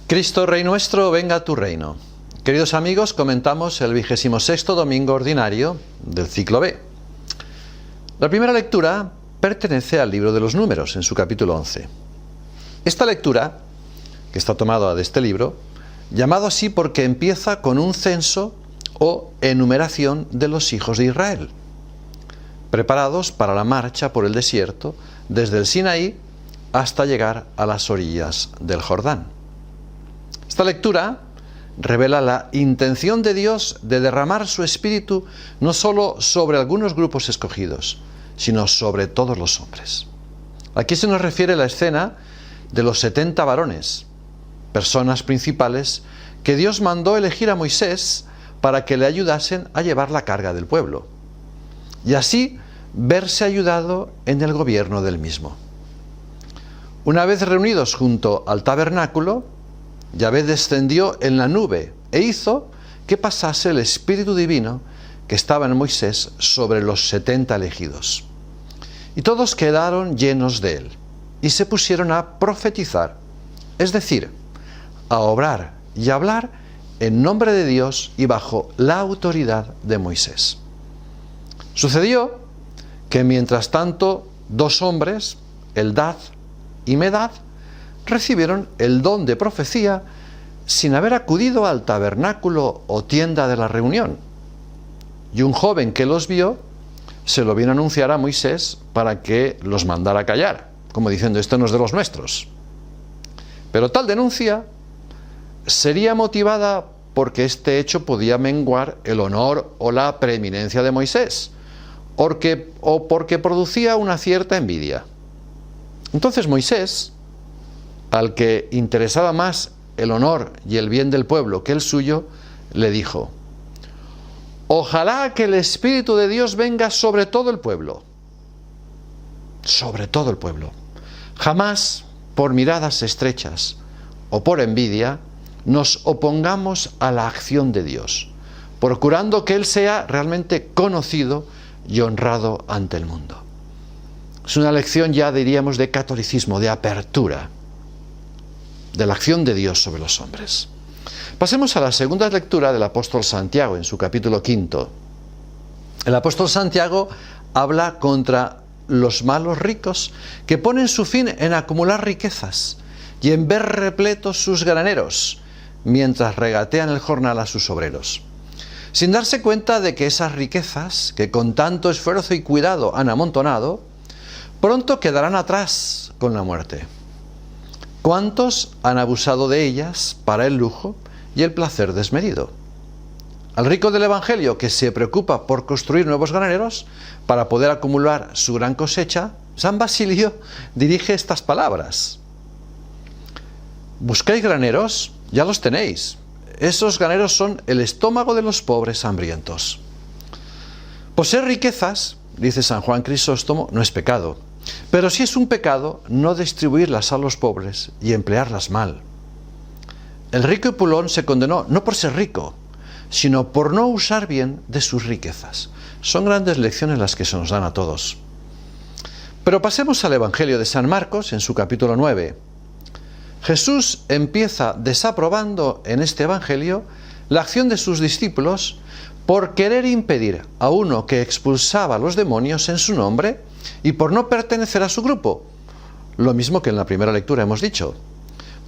Cristo Rey nuestro, venga a tu reino. Queridos amigos, comentamos el 26º domingo ordinario del ciclo B. La primera lectura pertenece al libro de los Números, en su capítulo 11. Esta lectura, que está tomada de este libro, llamado así porque empieza con un censo o enumeración de los hijos de Israel, preparados para la marcha por el desierto desde el Sinaí hasta llegar a las orillas del Jordán. Esta lectura revela la intención de Dios de derramar su espíritu no solo sobre algunos grupos escogidos, sino sobre todos los hombres. Aquí se nos refiere la escena de los 70 varones, personas principales que Dios mandó elegir a Moisés para que le ayudasen a llevar la carga del pueblo, y así verse ayudado en el gobierno del mismo. Una vez reunidos junto al tabernáculo, Yahvé descendió en la nube e hizo que pasase el Espíritu Divino que estaba en Moisés sobre los 70 elegidos. Y todos quedaron llenos de él, y se pusieron a profetizar, es decir, a obrar y a hablar en nombre de Dios y bajo la autoridad de Moisés. Sucedió que mientras tanto 2 hombres, Eldad y Medad, recibieron el don de profecía sin haber acudido al tabernáculo o tienda de la reunión. Y un joven que los vio se lo vino a anunciar a Moisés para que los mandara a callar, como diciendo: esto no es de los nuestros. Pero tal denuncia sería motivada porque este hecho podía menguar el honor o la preeminencia de Moisés, o porque producía una cierta envidia. Entonces Moisés, al que interesaba más el honor y el bien del pueblo que el suyo, le dijo: ojalá que el Espíritu de Dios venga sobre todo el pueblo. Sobre todo el pueblo. Jamás, por miradas estrechas o por envidia, nos opongamos a la acción de Dios, procurando que Él sea realmente conocido y honrado ante el mundo. Es una lección, ya diríamos, de catolicismo, de apertura de la acción de Dios sobre los hombres. Pasemos a la segunda lectura del apóstol Santiago, en su capítulo 5. El apóstol Santiago habla contra los malos ricos que ponen su fin en acumular riquezas y en ver repletos sus graneros, mientras regatean el jornal a sus obreros, sin darse cuenta de que esas riquezas, que con tanto esfuerzo y cuidado han amontonado, pronto quedarán atrás con la muerte. ¿Cuántos han abusado de ellas para el lujo y el placer desmedido? Al rico del Evangelio, que se preocupa por construir nuevos graneros para poder acumular su gran cosecha, San Basilio dirige estas palabras: buscáis graneros, ya los tenéis. Esos graneros son el estómago de los pobres hambrientos. Poseer riquezas, dice San Juan Crisóstomo, no es pecado, pero sí es un pecado no distribuirlas a los pobres y emplearlas mal. El rico Epulón se condenó no por ser rico, sino por no usar bien de sus riquezas. Son grandes lecciones las que se nos dan a todos. Pero pasemos al Evangelio de San Marcos, en su capítulo 9. Jesús empieza desaprobando en este Evangelio la acción de sus discípulos por querer impedir a uno que expulsaba a los demonios en su nombre y por no pertenecer a su grupo. Lo mismo que en la primera lectura hemos dicho.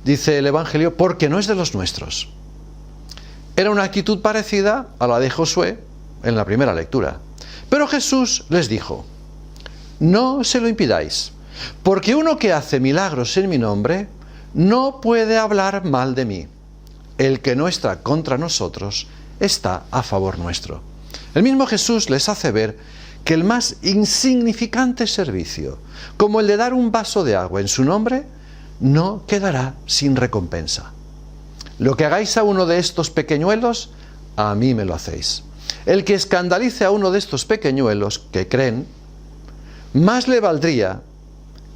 Dice el Evangelio: porque no es de los nuestros. Era una actitud parecida a la de Josué en la primera lectura. Pero Jesús les dijo: no se lo impidáis, porque uno que hace milagros en mi nombre no puede hablar mal de mí. El que no está contra nosotros está a favor nuestro. El mismo Jesús les hace ver que el más insignificante servicio, como el de dar un vaso de agua en su nombre, no quedará sin recompensa. Lo que hagáis a uno de estos pequeñuelos, a mí me lo hacéis. El que escandalice a uno de estos pequeñuelos que creen, más le valdría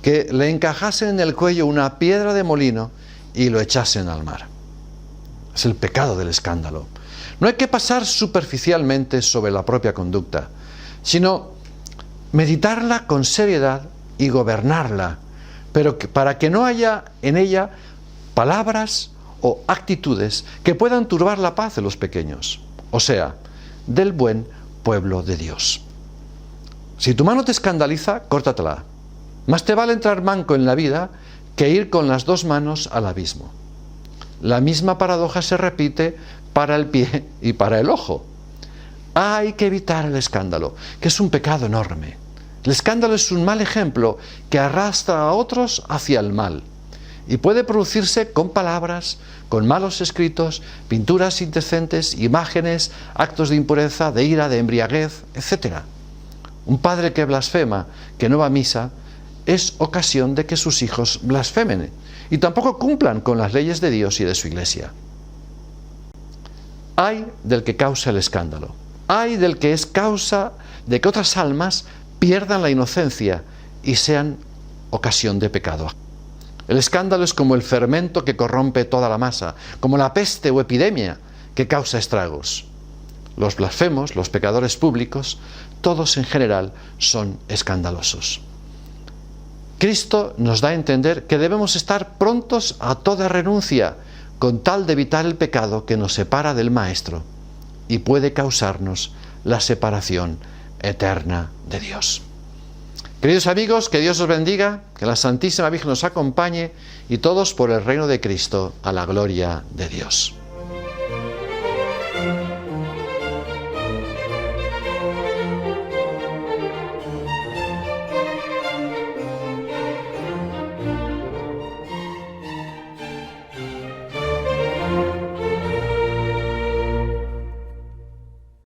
que le encajasen en el cuello una piedra de molino y lo echasen al mar. Es el pecado del escándalo. No hay que pasar superficialmente sobre la propia conducta, sino meditarla con seriedad y gobernarla, pero para que no haya en ella palabras o actitudes que puedan turbar la paz de los pequeños, o sea, del buen pueblo de Dios. Si tu mano te escandaliza, córtatela. Más te vale entrar manco en la vida que ir con las dos manos al abismo. La misma paradoja se repite para el pie y para el ojo. Hay que evitar el escándalo, que es un pecado enorme. El escándalo es un mal ejemplo que arrastra a otros hacia el mal y puede producirse con palabras, con malos escritos, pinturas indecentes, imágenes, actos de impureza, de ira, de embriaguez, etc. Un padre que blasfema, que no va a misa, es ocasión de que sus hijos blasfemen y tampoco cumplan con las leyes de Dios y de su Iglesia. Ay del que causa el escándalo. Ay del que es causa de que otras almas pierdan la inocencia y sean ocasión de pecado. El escándalo es como el fermento que corrompe toda la masa, como la peste o epidemia que causa estragos. Los blasfemos, los pecadores públicos, todos en general son escandalosos. Cristo nos da a entender que debemos estar prontos a toda renuncia con tal de evitar el pecado que nos separa del Maestro y puede causarnos la separación eterna de Dios. Queridos amigos, que Dios os bendiga, que la Santísima Virgen nos acompañe y todos por el reino de Cristo a la gloria de Dios.